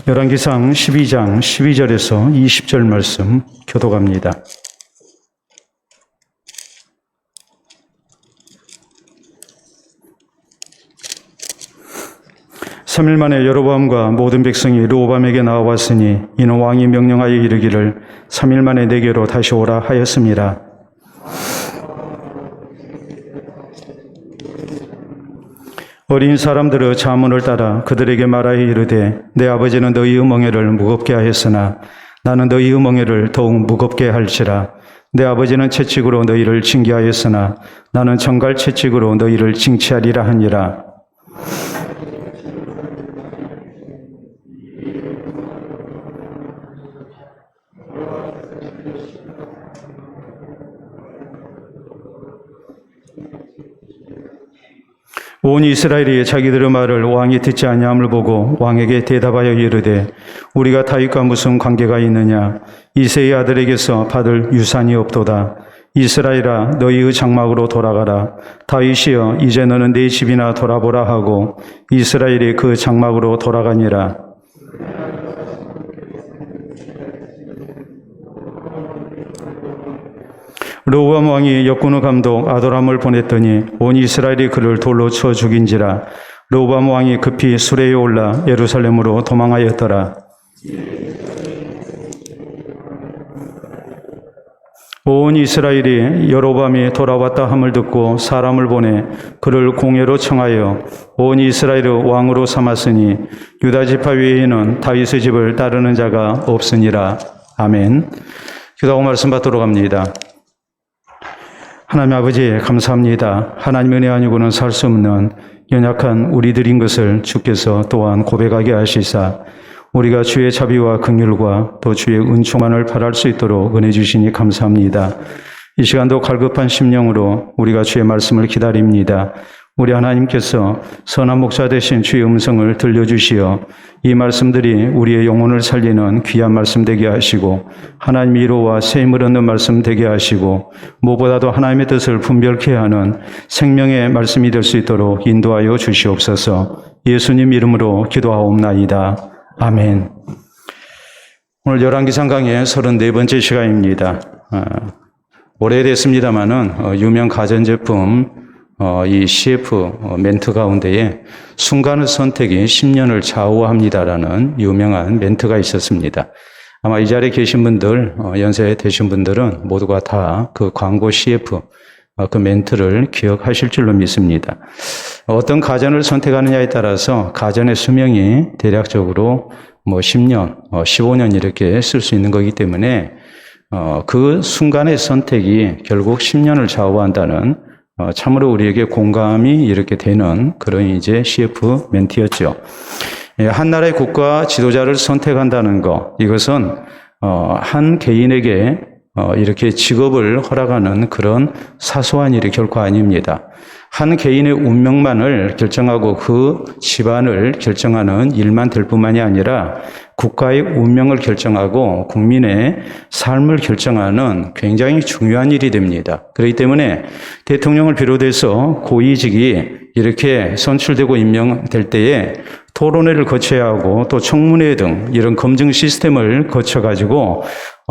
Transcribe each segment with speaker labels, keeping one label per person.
Speaker 1: 열왕기상 12장 12절에서 20절 말씀 교독합니다. 3일 만에 여로보암과 모든 백성이 르호밤에게 나와왔으니 이는 왕이 명령하여 이르기를 3일 만에 내게로 다시 오라 하였습니다. 어린 사람들의 자문을 따라 그들에게 말하여 이르되 내 아버지는 너희의 멍에를 무겁게 하였으나 나는 너희의 멍에를 더욱 무겁게 할지라. 내 아버지는 채찍으로 너희를 징계하였으나 나는 정갈 채찍으로 너희를 징치하리라 하니라. 온 이스라엘이 자기들의 말을 왕이 듣지 아니함을 보고 왕에게 대답하여 이르되 우리가 다윗과 무슨 관계가 있느냐? 이새의 아들에게서 받을 유산이 없도다. 이스라엘아 너희의 장막으로 돌아가라. 다윗이여 이제 너는 네 집이나 돌아보라 하고 이스라엘이 그 장막으로 돌아가니라. 르호보암 왕이 역군의 감독 아도람을 보냈더니 온 이스라엘이 그를 돌로 쳐 죽인지라. 르호보암 왕이 급히 수레에 올라 예루살렘으로 도망하였더라. 온 이스라엘이 여로보암이 돌아왔다 함을 듣고 사람을 보내 그를 공회로 청하여 온 이스라엘의 왕으로 삼았으니 유다 지파 외에는 다윗의 집을 따르는 자가 없으니라. 아멘. 기도하고 말씀 받도록 합니다. 하나님 아버지 감사합니다. 하나님 은혜 아니고는 살 수 없는 연약한 우리들인 것을 주께서 또한 고백하게 하시사 우리가 주의 자비와 긍휼과 또 주의 은총만을 바랄 수 있도록 은혜 주시니 감사합니다. 이 시간도 갈급한 심령으로 우리가 주의 말씀을 기다립니다. 우리 하나님께서 선한 목자 되신 주의 음성을 들려주시어 이 말씀들이 우리의 영혼을 살리는 귀한 말씀 되게 하시고 하나님의 위로와 새 힘을 얻는 말씀 되게 하시고 무엇보다도 하나님의 뜻을 분별케 하는 생명의 말씀이 될 수 있도록 인도하여 주시옵소서. 예수님 이름으로 기도하옵나이다. 아멘. 오늘 열왕기상 강의 34번째 시간입니다. 오래됐습니다마는 유명 가전제품 이 CF 멘트 가운데에 순간의 선택이 10년을 좌우합니다라는 유명한 멘트가 있었습니다. 아마 이 자리에 계신 분들, 연세 되신 분들은 모두가 다 그 광고 CF 그 멘트를 기억하실 줄로 믿습니다. 어떤 가전을 선택하느냐에 따라서 가전의 수명이 대략적으로 10년, 15년 이렇게 쓸 수 있는 거기 때문에 그 순간의 선택이 결국 10년을 좌우한다는 참으로 우리에게 공감이 이렇게 되는 그런 이제 CF 멘트였죠. 한 나라의 국가 지도자를 선택한다는 것, 이것은 한 개인에게 이렇게 직업을 허락하는 그런 사소한 일이 결코 아닙니다. 한 개인의 운명만을 결정하고 그 집안을 결정하는 일만 될 뿐만이 아니라 국가의 운명을 결정하고 국민의 삶을 결정하는 굉장히 중요한 일이 됩니다. 그렇기 때문에 대통령을 비롯해서 고위직이 이렇게 선출되고 임명될 때에 토론회를 거쳐야 하고 또 청문회 등 이런 검증 시스템을 거쳐가지고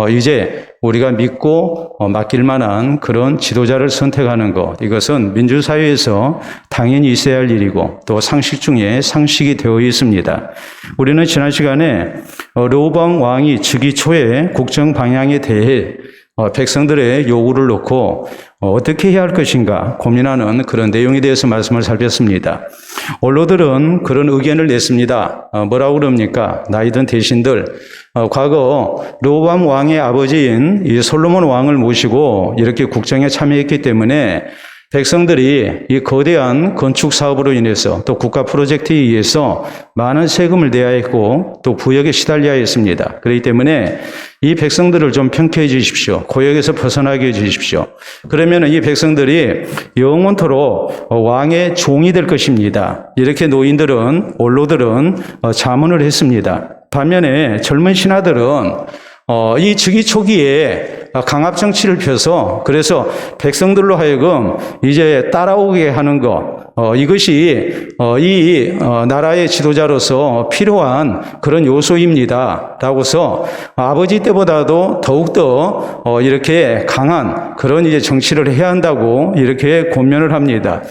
Speaker 1: 이제 우리가 믿고 맡길 만한 그런 지도자를 선택하는 것, 이것은 민주사회에서 당연히 있어야 할 일이고 또 상식 중에 상식이 되어 있습니다. 우리는 지난 시간에 르호보암 왕이 즉위 초에 국정 방향에 대해 백성들의 요구를 놓고 어떻게 해야 할 것인가 고민하는 그런 내용에 대해서 말씀을 살폈습니다. 언론들은 그런 의견을 냈습니다. 뭐라고 그럽니까? 나이든 대신들, 과거 르호보암 왕의 아버지인 이 솔로몬 왕을 모시고 이렇게 국정에 참여했기 때문에 백성들이 이 거대한 건축 사업으로 인해서 또 국가 프로젝트에 의해서 많은 세금을 내야 했고 또 부역에 시달려야 했습니다. 그렇기 때문에 이 백성들을 좀 평가해 주십시오. 고역에서 벗어나게 해 주십시오. 그러면 이 백성들이 영원토록 왕의 종이 될 것입니다. 이렇게 노인들은, 원로들은 자문을 했습니다. 반면에 젊은 신하들은 이 즉위 초기에 강압 정치를 펴서 그래서 백성들로 하여금 이제 따라오게 하는 것, 이것이 이 나라의 지도자로서 필요한 그런 요소입니다. 라고서 아버지 때보다도 더욱더 이렇게 강한 그런 이제 정치를 해야 한다고 이렇게 권면을 합니다.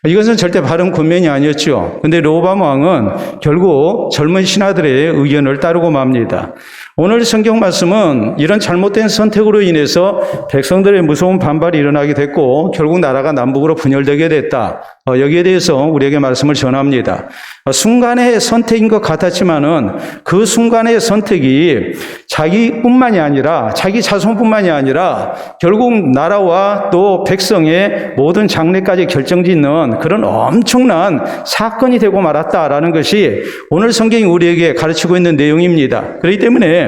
Speaker 1: 이것은 절대 바른 권면이 아니었죠. 근데 르호보암 왕은 결국 젊은 신하들의 의견을 따르고 맙니다. 오늘 성경 말씀은 이런 잘못된 선택으로 인해서 백성들의 무서운 반발이 일어나게 됐고 결국 나라가 남북으로 분열되게 됐다. 여기에 대해서 우리에게 말씀을 전합니다. 순간의 선택인 것 같았지만은 그 순간의 선택이 자기뿐만이 아니라 자기 자손뿐만이 아니라 결국 나라와 또 백성의 모든 장래까지 결정짓는 그런 엄청난 사건이 되고 말았다라는 것이 오늘 성경이 우리에게 가르치고 있는 내용입니다. 그렇기 때문에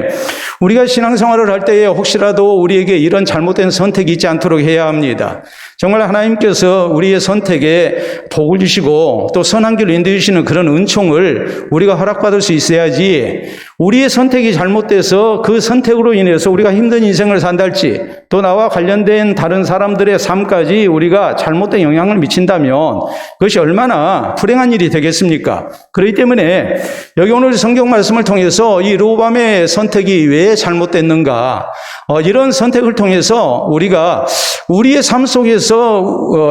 Speaker 1: 우리가 신앙생활을 할 때에 혹시라도 우리에게 이런 잘못된 선택이 있지 않도록 해야 합니다. 정말 하나님께서 우리의 선택에 복을 주시고 또 선한 길을 인도해 주시는 그런 은총을 우리가 허락받을 수 있어야지 우리의 선택이 잘못돼서 그 선택으로 인해서 우리가 힘든 인생을 산달지 또 나와 관련된 다른 사람들의 삶까지 우리가 잘못된 영향을 미친다면 그것이 얼마나 불행한 일이 되겠습니까? 그렇기 때문에 여기 오늘 성경 말씀을 통해서 이 르호보암의 선택이 왜 잘못됐는가 이런 선택을 통해서 우리가 우리의 삶 속에서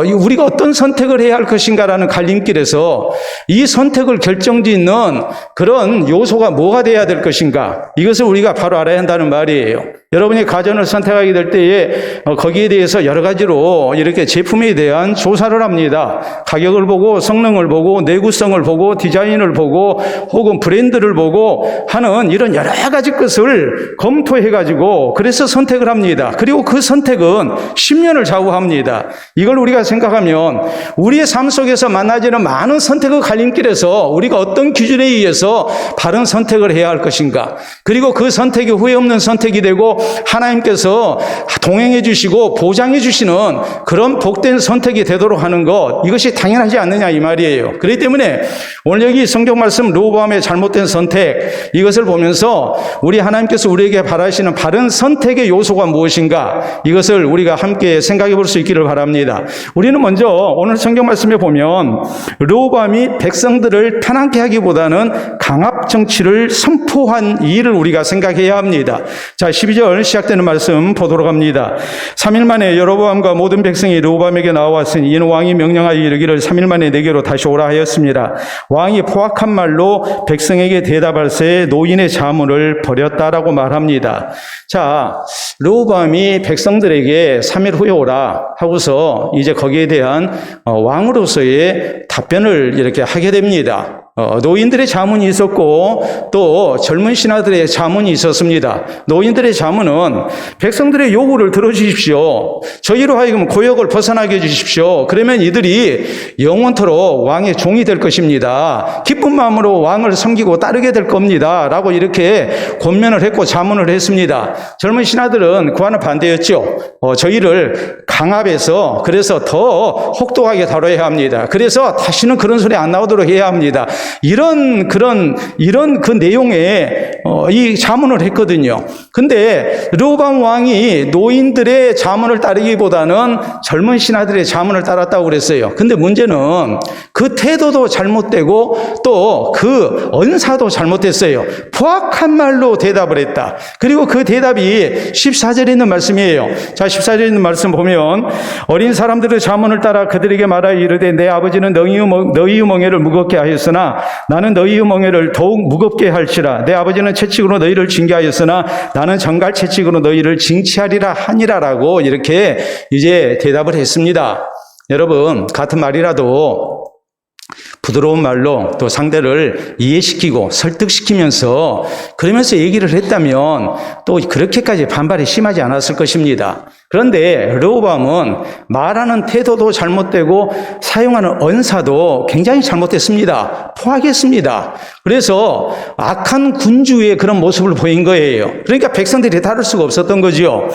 Speaker 1: 우리가 어떤 선택을 해야 할 것인가라는 갈림길에서 이 선택을 결정짓는 그런 요소가 뭐가 돼야 될 것인가 이것을 우리가 바로 알아야 한다는 말이에요. 여러분이 가전을 선택하게 될 때에 거기에 대해서 여러 가지로 이렇게 제품에 대한 조사를 합니다. 가격을 보고 성능을 보고 내구성을 보고 디자인을 보고 혹은 브랜드를 보고 하는 이런 여러 가지 것을 검토해 가지고 그래서 선택을 합니다. 그리고 그 선택은 10년을 좌우합니다. 이걸 우리가 생각하면 우리의 삶 속에서 만나지는 많은 선택의 갈림길에서 우리가 어떤 기준에 의해서 바른 선택을 해야 할 것인가 그리고 그 선택이 후회 없는 선택이 되고 하나님께서 동행해 주시고 보장해 주시는 그런 복된 선택이 되도록 하는 것 이것이 당연하지 않느냐 이 말이에요. 그렇기 때문에 오늘 여기 성경 말씀 르호보암의 잘못된 선택 이것을 보면서 우리 하나님께서 우리에게 바라시는 바른 선택의 요소가 무엇인가 이것을 우리가 함께 생각해 볼 수 있기를 바랍니다. 우리는 먼저 오늘 성경 말씀에 보면 르호보암이 백성들을 편안케 하기보다는 강압 정치를 선포한 일을 우리가 생각해야 합니다. 자, 12절 시작되는 말씀 보도록 합니다. 3일 만에 여로보암과 모든 백성이 르호보암에게 나와왔으니 이는 왕이 명령하여 이르기를 3일 만에 내게로 다시 오라 하였습니다. 왕이 포악한 말로 백성에게 대답할새 노인의 자문을 버렸다라고 말합니다. 자, 르호보암이 백성들에게 3일 후에 오라 하고서 이제 거기에 대한 왕으로서의 답변을 이렇게 하게 됩니다. 노인들의 자문이 있었고 또 젊은 신하들의 자문이 있었습니다. 노인들의 자문은 백성들의 요구를 들어주십시오. 저희로 하여금 고역을 벗어나게 해주십시오. 그러면 이들이 영원토록 왕의 종이 될 것입니다. 기쁜 마음으로 왕을 섬기고 따르게 될 겁니다. 라고 이렇게 권면을 했고 자문을 했습니다. 젊은 신하들은 그와는 반대였죠. 저희를 강압해서 그래서 더 혹독하게 다뤄야 합니다. 그래서 다시는 그런 소리 안 나오도록 해야 합니다. 이런 그 내용에 이 자문을 했거든요. 근데 르호보암 왕이 노인들의 자문을 따르기보다는 젊은 신하들의 자문을 따랐다고 그랬어요. 근데 문제는 그 태도도 잘못되고 또 그 언사도 잘못됐어요. 포악한 말로 대답을 했다. 그리고 그 대답이 14절에 있는 말씀이에요. 자, 14절에 있는 말씀 보면 어린 사람들의 자문을 따라 그들에게 말하여 이르되 내 아버지는 너희의 멍에를 무겁게 하였으나 나는 너희의 멍에를 더욱 무겁게 할지라. 내 아버지는 채찍으로 너희를 징계하였으나 나는 정갈 채찍으로 너희를 징치하리라 하니라라고 이렇게 이제 대답을 했습니다. 여러분, 같은 말이라도 부드러운 말로 또 상대를 이해시키고 설득시키면서 그러면서 얘기를 했다면 또 그렇게까지 반발이 심하지 않았을 것입니다. 그런데 르호보암은 말하는 태도도 잘못되고 사용하는 언사도 굉장히 잘못됐습니다. 포악했습니다. 그래서 악한 군주의 그런 모습을 보인 거예요. 그러니까 백성들이 다룰 수가 없었던 거죠.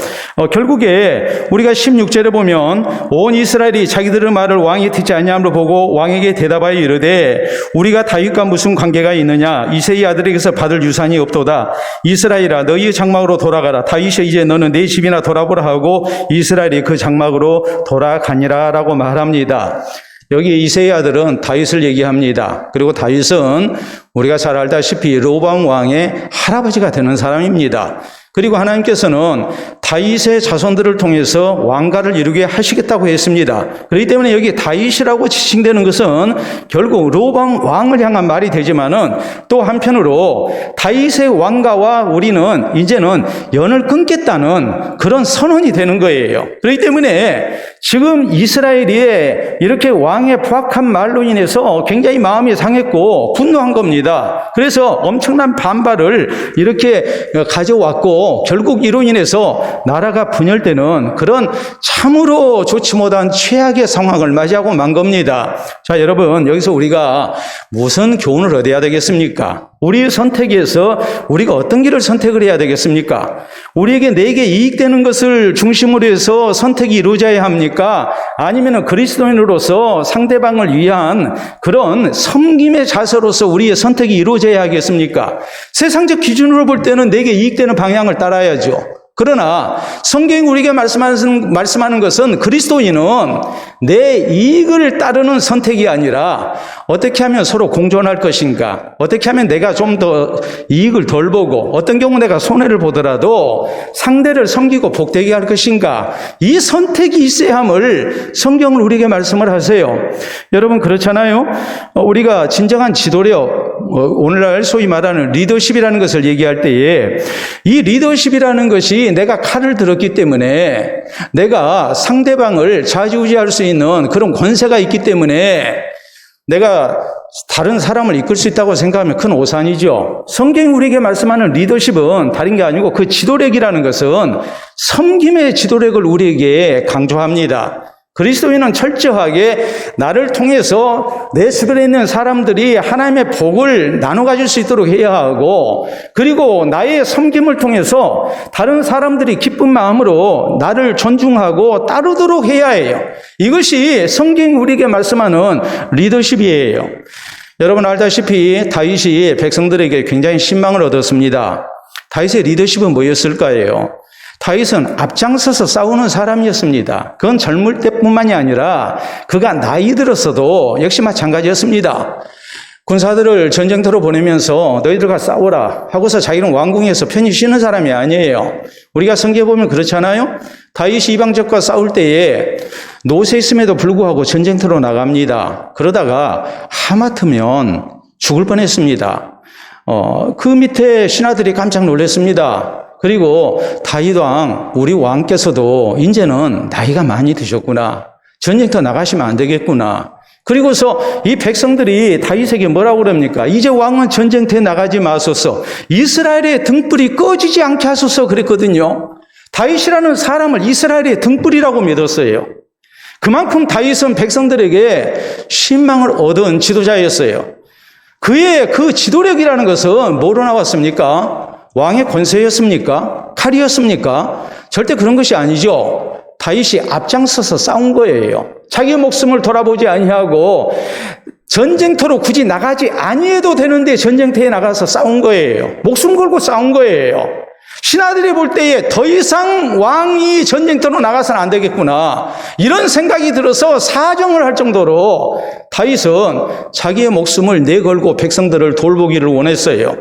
Speaker 1: 결국에 우리가 16절에 보면 온 이스라엘이 자기들의 말을 왕이 듣지 아니함으로 보고 왕에게 대답하여 이르되 이르되 우리가 다윗과 무슨 관계가 있느냐? 이새의 아들에게서 받을 유산이 없도다. 이스라엘아 너희의 장막으로 돌아가라. 다윗이 이제 너는 내 집이나 돌아보라 하고 이스라엘이 그 장막으로 돌아가니라 라고 말합니다. 여기 이새의 아들은 다윗을 얘기합니다. 그리고 다윗은 우리가 잘 알다시피 로방 왕의 할아버지가 되는 사람입니다. 그리고 하나님께서는 다윗의 자손들을 통해서 왕가를 이루게 하시겠다고 했습니다. 그렇기 때문에 여기 다윗이라고 지칭되는 것은 결국 로방 왕을 향한 말이 되지만은 또 한편으로 다윗의 왕가와 우리는 이제는 연을 끊겠다는 그런 선언이 되는 거예요. 그렇기 때문에 지금 이스라엘이 이렇게 왕의 포악한 말로 인해서 굉장히 마음이 상했고 분노한 겁니다. 그래서 엄청난 반발을 이렇게 가져왔고 결국 이로 인해서 나라가 분열되는 그런 참으로 좋지 못한 최악의 상황을 맞이하고 만 겁니다. 자, 여러분, 여기서 우리가 무슨 교훈을 얻어야 되겠습니까? 우리의 선택에서 우리가 어떤 길을 선택을 해야 되겠습니까? 우리에게 내게 이익되는 것을 중심으로 해서 선택이 이루어져야 합니까? 아니면 그리스도인으로서 상대방을 위한 그런 섬김의 자세로서 우리의 선택이 이루어져야 하겠습니까? 세상적 기준으로 볼 때는 내게 이익되는 방향을 따라야죠. 그러나 성경이 우리에게 말씀하는 것은 그리스도인은 내 이익을 따르는 선택이 아니라 어떻게 하면 서로 공존할 것인가, 어떻게 하면 내가 좀 더 이익을 덜 보고 어떤 경우 내가 손해를 보더라도 상대를 섬기고 복되게 할 것인가, 이 선택이 있어야 함을 성경은 우리에게 말씀을 하세요. 여러분 그렇잖아요. 우리가 진정한 지도력, 오늘날 소위 말하는 리더십이라는 것을 얘기할 때에 이 리더십이라는 것이 내가 칼을 들었기 때문에 내가 상대방을 좌지우지할 수 있는 그런 권세가 있기 때문에 내가 다른 사람을 이끌 수 있다고 생각하면 큰 오산이죠. 성경이 우리에게 말씀하는 리더십은 다른 게 아니고 그 지도력이라는 것은 섬김의 지도력을 우리에게 강조합니다. 그리스도인은 철저하게 나를 통해서 내 주변에 있는 사람들이 하나님의 복을 나눠 가질 수 있도록 해야 하고, 그리고 나의 섬김을 통해서 다른 사람들이 기쁜 마음으로 나를 존중하고 따르도록 해야 해요. 이것이 성경이 우리에게 말씀하는 리더십이에요. 여러분 알다시피 다윗이 백성들에게 굉장히 신망을 얻었습니다. 다윗의 리더십은 뭐였을까요? 다윗은 앞장서서 싸우는 사람이었습니다. 그건 젊을 때뿐만이 아니라 그가 나이 들었어도 역시 마찬가지였습니다. 군사들을 전쟁터로 보내면서 너희들과 싸워라 하고서 자기는 왕궁에서 편히 쉬는 사람이 아니에요. 우리가 성경에 보면 그렇잖아요. 다윗이 이방적과 싸울 때에 노세 있음에도 불구하고 전쟁터로 나갑니다. 그러다가 하마터면 죽을 뻔했습니다. 그 밑에 신하들이 깜짝 놀랐습니다. 그리고 다윗 왕, 우리 왕께서도 이제는 나이가 많이 드셨구나. 전쟁터 나가시면 안 되겠구나. 그리고서 이 백성들이 다윗에게 뭐라고 그럽니까? 이제 왕은 전쟁터에 나가지 마소서. 이스라엘의 등불이 꺼지지 않게 하소서 그랬거든요. 다윗이라는 사람을 이스라엘의 등불이라고 믿었어요. 그만큼 다윗은 백성들에게 신망을 얻은 지도자였어요. 그의 그 지도력이라는 것은 뭐로 나왔습니까? 왕의 권세였습니까? 칼이었습니까? 절대 그런 것이 아니죠. 다윗이 앞장서서 싸운 거예요. 자기 목숨을 돌아보지 아니하고 전쟁터로 굳이 나가지 아니해도 되는데 전쟁터에 나가서 싸운 거예요. 목숨 걸고 싸운 거예요. 신하들이 볼 때에 더 이상 왕이 전쟁터로 나가서는 안 되겠구나, 이런 생각이 들어서 사정을 할 정도로 다윗은 자기의 목숨을 내걸고 백성들을 돌보기를 원했어요.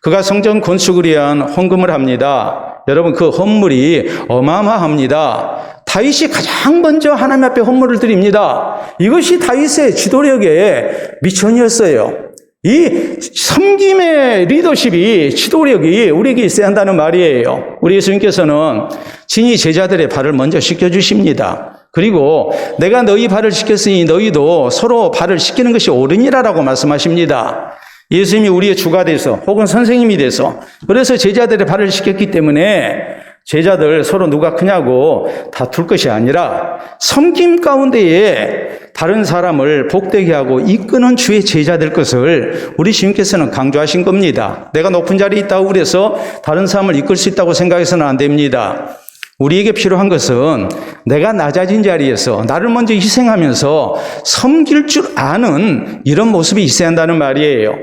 Speaker 1: 그가 성전 건축을 위한 헌금을 합니다. 여러분 그 헌물이 어마어마합니다. 다윗이 가장 먼저 하나님 앞에 헌물을 드립니다. 이것이 다윗의 지도력의 미천이었어요. 이 섬김의 리더십이, 지도력이 우리에게 있어야 한다는 말이에요. 우리 예수님께서는 친히 제자들의 발을 먼저 씻겨주십니다. 그리고 내가 너희 발을 씻겼으니 너희도 서로 발을 씻기는 것이 옳으니라라고 말씀하십니다. 예수님이 우리의 주가 돼서 혹은 선생님이 돼서, 그래서 제자들의 발을 씻겼기 때문에 제자들 서로 누가 크냐고 다툴 것이 아니라 섬김 가운데에 다른 사람을 복되게 하고 이끄는 주의 제자 될 것을 우리 주님께서는 강조하신 겁니다. 내가 높은 자리에 있다고 그래서 다른 사람을 이끌 수 있다고 생각해서는 안 됩니다. 우리에게 필요한 것은 내가 낮아진 자리에서 나를 먼저 희생하면서 섬길 줄 아는 이런 모습이 있어야 한다는 말이에요.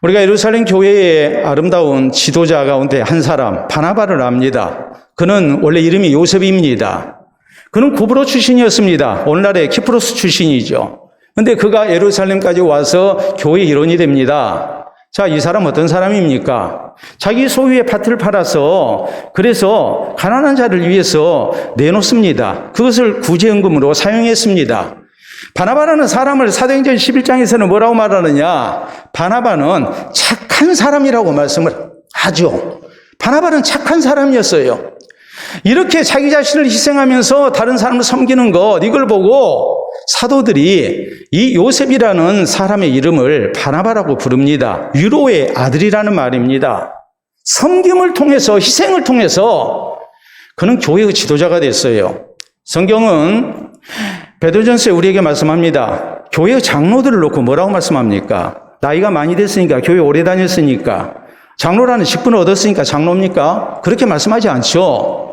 Speaker 1: 우리가 예루살렘 교회의 아름다운 지도자 가운데 한 사람, 바나바를 압니다. 그는 원래 이름이 요셉입니다. 그는 구브로 출신이었습니다. 오늘날의 키프로스 출신이죠. 근데 그가 예루살렘까지 와서 교회 일원이 됩니다. 자, 이 사람 어떤 사람입니까? 자기 소유의 밭을 팔아서 그래서 가난한 자를 위해서 내놓습니다. 그것을 구제연금으로 사용했습니다. 바나바라는 사람을 사도행전 11장에서는 뭐라고 말하느냐? 바나바는 착한 사람이라고 말씀을 하죠. 바나바는 착한 사람이었어요. 이렇게 자기 자신을 희생하면서 다른 사람을 섬기는 것, 이걸 보고 사도들이 이 요셉이라는 사람의 이름을 바나바라고 부릅니다. 유로의 아들이라는 말입니다. 섬김을 통해서, 희생을 통해서 그는 교회의 지도자가 됐어요. 성경은 베드로전서에 우리에게 말씀합니다. 교회의 장로들을 놓고 뭐라고 말씀합니까? 나이가 많이 됐으니까, 교회 오래 다녔으니까, 장로라는 직분을 얻었으니까 장로입니까? 그렇게 말씀하지 않죠.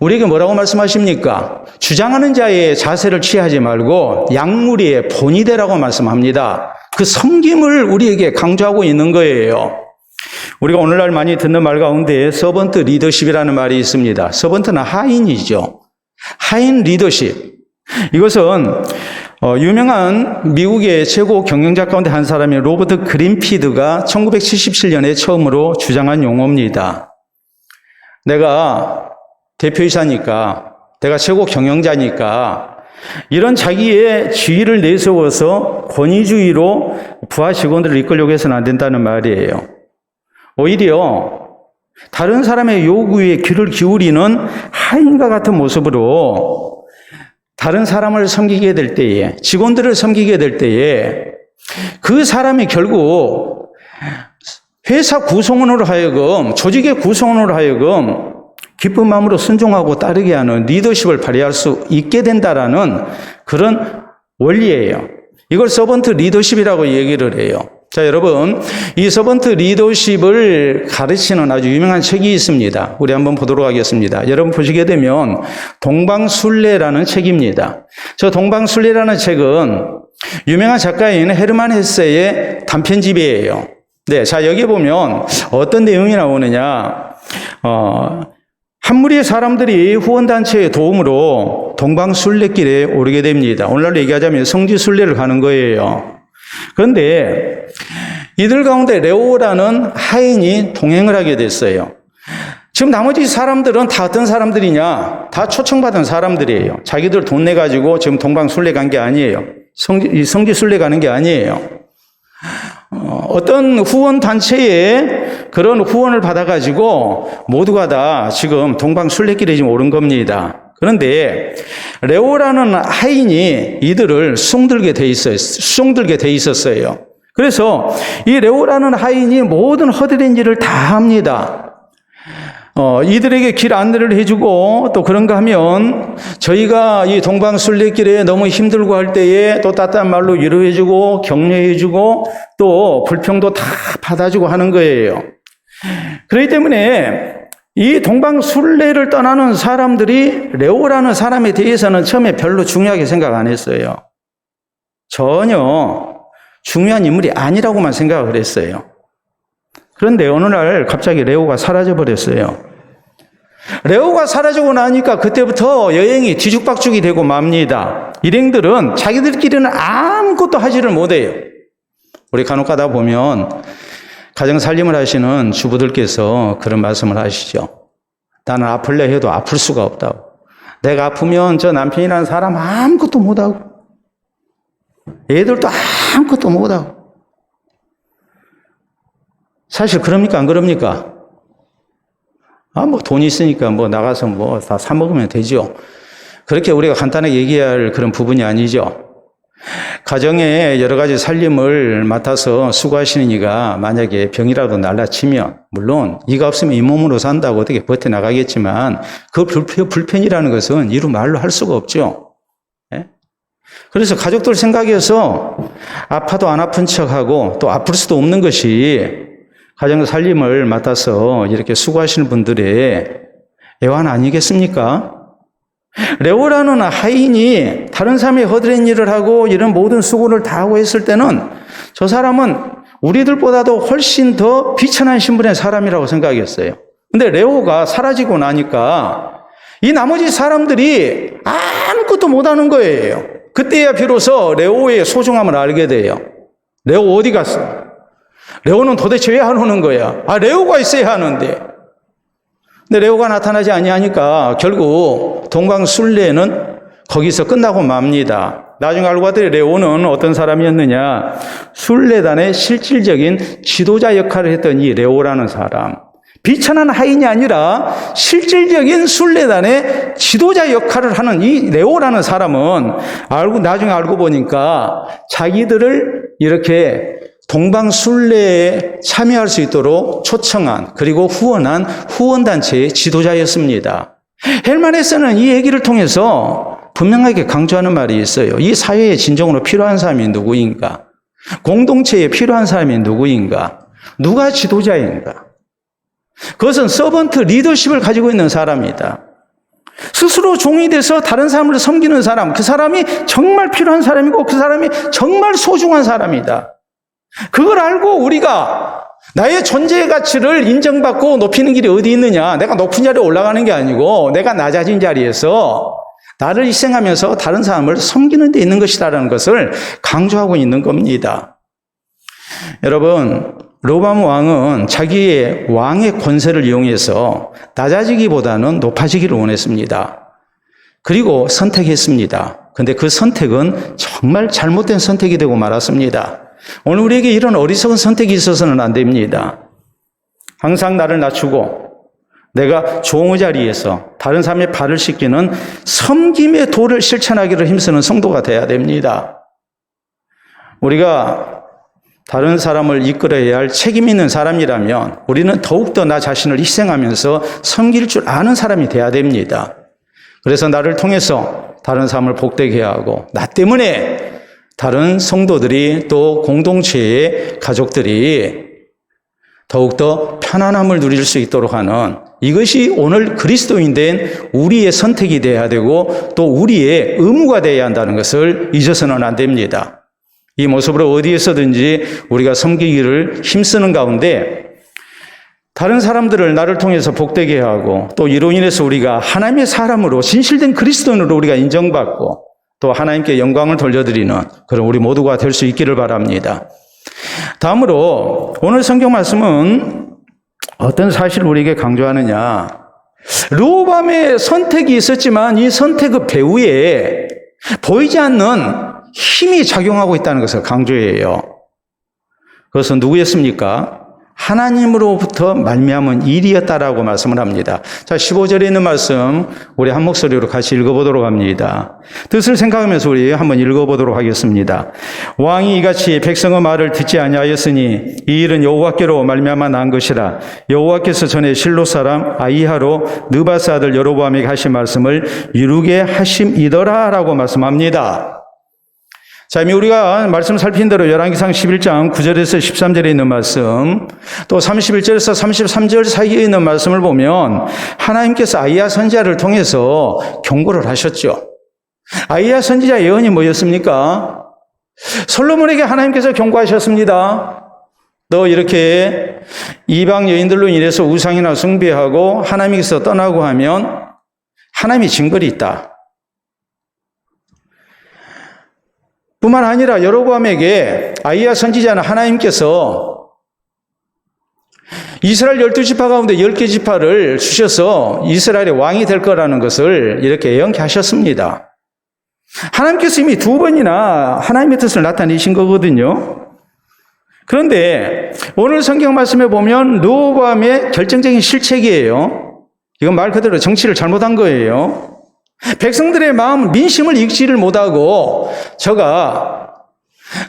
Speaker 1: 우리에게 뭐라고 말씀하십니까? 주장하는 자의 자세를 취하지 말고 양무리의 본이 되라고 말씀합니다. 그 섬김을 우리에게 강조하고 있는 거예요. 우리가 오늘날 많이 듣는 말 가운데 서번트 리더십이라는 말이 있습니다. 서번트는 하인이죠. 하인 리더십. 이것은 유명한 미국의 최고 경영자 가운데 한 사람인 로버트 그린피드가 1977년에 처음으로 주장한 용어입니다. 내가 대표이사니까, 내가 최고 경영자니까 이런 자기의 지위를 내세워서 권위주의로 부하 직원들을 이끌려고 해서는 안 된다는 말이에요. 오히려 다른 사람의 요구에 귀를 기울이는 하인과 같은 모습으로 다른 사람을 섬기게 될 때에, 직원들을 섬기게 될 때에 그 사람이 결국 회사 구성원으로 하여금, 조직의 구성원으로 하여금 기쁜 마음으로 순종하고 따르게 하는 리더십을 발휘할 수 있게 된다라는 그런 원리예요. 이걸 서번트 리더십이라고 얘기를 해요. 자, 여러분, 이 서번트 리더십을 가르치는 아주 유명한 책이 있습니다. 우리 한번 보도록 하겠습니다. 여러분 보시게 되면 동방순례라는 책입니다. 저 동방순례라는 책은 유명한 작가인 헤르만 헤세의 단편집이에요. 네, 자, 여기 보면 어떤 내용이 나오느냐? 한 무리의 사람들이 후원단체의 도움으로 동방순례길에 오르게 됩니다. 오늘날로 얘기하자면 성지순례를 가는 거예요. 그런데 이들 가운데 레오라는 하인이 동행을 하게 됐어요. 지금 나머지 사람들은 다 어떤 사람들이냐? 다 초청받은 사람들이에요. 자기들 돈 내가지고 지금 동방순례 간 게 아니에요. 성지순례 가는 게 아니에요. 어떤 후원단체에 그런 후원을 받아가지고 모두가 다 지금 동방순례길에 지금 오른 겁니다. 그런데 레오라는 하인이 이들을 수송들게 돼 있었어요. 그래서 이 레오라는 하인이 모든 허드렛 일을 다 합니다. 이들에게 길 안내를 해주고 또 그런가 하면 저희가 이 동방순례길에 너무 힘들고 할 때에 또 따뜻한 말로 위로해주고 격려해주고 또 불평도 다 받아주고 하는 거예요. 그렇기 때문에 이 동방순례를 떠나는 사람들이 레오라는 사람에 대해서는 처음에 별로 중요하게 생각 안 했어요. 전혀 중요한 인물이 아니라고만 생각을 했어요. 그런데 어느 날 갑자기 레오가 사라져 버렸어요. 레오가 사라지고 나니까 그때부터 여행이 뒤죽박죽이 되고 맙니다. 일행들은 자기들끼리는 아무것도 하지를 못해요. 우리 간혹 가다 보면 가정 살림을 하시는 주부들께서 그런 말씀을 하시죠. 나는 아플래 해도 아플 수가 없다고. 내가 아프면 저 남편이라는 사람 아무것도 못하고 애들도 아무것도 못하고. 사실 그럽니까 안 그럽니까? 뭐 돈 있으니까 뭐 나가서 뭐 다 사 먹으면 되죠. 그렇게 우리가 간단하게 얘기할 그런 부분이 아니죠. 가정에 여러 가지 살림을 맡아서 수고하시는 이가 만약에 병이라도 날라치면 물론 이가 없으면 이 몸으로 산다고 어떻게 버텨나가겠지만 그 불편이라는 것은 이루 말로 할 수가 없죠. 예? 그래서 가족들 생각해서 아파도 안 아픈 척하고 또 아플 수도 없는 것이 가정 살림을 맡아서 이렇게 수고하시는 분들의 애완 아니겠습니까? 레오라는 하인이 다른 사람이 허드렛 일을 하고 이런 모든 수고를 다 하고 했을 때는 저 사람은 우리들보다도 훨씬 더 비천한 신분의 사람이라고 생각했어요. 근데 레오가 사라지고 나니까 이 나머지 사람들이 아무것도 못하는 거예요. 그때야 비로소 레오의 소중함을 알게 돼요. 레오 어디 갔어? 레오는 도대체 왜 안 오는 거야? 레오가 있어야 하는데. 근데 레오가 나타나지 아니하니까 결국 동방술래는 거기서 끝나고 맙니다. 나중에 알고 봤더니 레오는 어떤 사람이었느냐? 순례단의 실질적인 지도자 역할을 했던 이 레오라는 사람. 비천한 하인이 아니라 실질적인 순례단의 지도자 역할을 하는 이 레오라는 사람은 나중에 알고 보니까 자기들을 이렇게 동방순례에 참여할 수 있도록 초청한 그리고 후원한 후원단체의 지도자였습니다. 헬만에서는 이 얘기를 통해서 분명하게 강조하는 말이 있어요. 이 사회에 진정으로 필요한 사람이 누구인가? 공동체에 필요한 사람이 누구인가? 누가 지도자인가? 그것은 서번트 리더십을 가지고 있는 사람이다. 스스로 종이 돼서 다른 사람을 섬기는 사람, 그 사람이 정말 필요한 사람이고 그 사람이 정말 소중한 사람이다. 그걸 알고 우리가 나의 존재의 가치를 인정받고 높이는 길이 어디 있느냐? 내가 높은 자리에 올라가는 게 아니고 내가 낮아진 자리에서 나를 희생하면서 다른 사람을 섬기는 데 있는 것이다라는 것을 강조하고 있는 겁니다. 여러분, 르호보암 왕은 자기의 왕의 권세를 이용해서 낮아지기보다는 높아지기를 원했습니다. 그리고 선택했습니다. 그런데 그 선택은 정말 잘못된 선택이 되고 말았습니다. 오늘 우리에게 이런 어리석은 선택이 있어서는 안 됩니다. 항상 나를 낮추고 내가 종의 자리에서 다른 사람의 발을 씻기는 섬김의 도를 실천하기를 힘쓰는 성도가 돼야 됩니다. 우리가 다른 사람을 이끌어야 할 책임 있는 사람이라면 우리는 더욱더 나 자신을 희생하면서 섬길 줄 아는 사람이 돼야 됩니다. 그래서 나를 통해서 다른 사람을 복되게 하고 나 때문에 다른 성도들이 또 공동체의 가족들이 더욱더 편안함을 누릴 수 있도록 하는 이것이 오늘 그리스도인 된 우리의 선택이 돼야 되고 또 우리의 의무가 돼야 한다는 것을 잊어서는 안 됩니다. 이 모습으로 어디에서든지 우리가 섬기기를 힘쓰는 가운데 다른 사람들을 나를 통해서 복되게 하고 또 이로 인해서 우리가 하나님의 사람으로 진실된 그리스도인으로 우리가 인정받고 또 하나님께 영광을 돌려드리는 그런 우리 모두가 될 수 있기를 바랍니다. 다음으로 오늘 성경 말씀은 어떤 사실을 우리에게 강조하느냐. 르호보암의 선택이 있었지만 이 선택의 배후에 보이지 않는 힘이 작용하고 있다는 것을 강조해요. 그것은 누구였습니까? 하나님으로부터 말미암은 일이었다라고 말씀을 합니다. 자, 15절에 있는 말씀 우리 한 목소리로 같이 읽어보도록 합니다. 뜻을 생각하면서 우리 한번 읽어보도록 하겠습니다. 왕이 이같이 백성의 말을 듣지 아니하였으니 이 일은 여호와께로 말미암아 난 것이라. 여호와께서 전에 실로 사람 아히야로 느바스 아들 여로보암에게 하신 말씀을 이루게 하심이더라라고 말씀합니다. 자, 이미 우리가 말씀 살핀 대로 열왕기상 11장 9절에서 13절에 있는 말씀, 또 31절에서 33절 사이에 있는 말씀을 보면 하나님께서 아히야 선지자를 통해서 경고를 하셨죠. 아히야 선지자 예언이 뭐였습니까? 솔로몬에게 하나님께서 경고하셨습니다. 너 이렇게 이방 여인들로 인해서 우상이나 숭배하고 하나님께서 떠나고 하면 하나님이 징벌이 있다. 뿐만 아니라 여로보암에게 아히야 선지자는 하나님께서 이스라엘 12지파 가운데 10개 지파를 주셔서 이스라엘의 왕이 될 거라는 것을 이렇게 예언케 하셨습니다. 하나님께서 이미 2번이나 하나님의 뜻을 나타내신 거거든요. 그런데 오늘 성경 말씀에 보면 르호보암의 결정적인 실책이에요. 이건 말 그대로 정치를 잘못한 거예요. 백성들의 마음, 민심을 읽지를 못하고 저가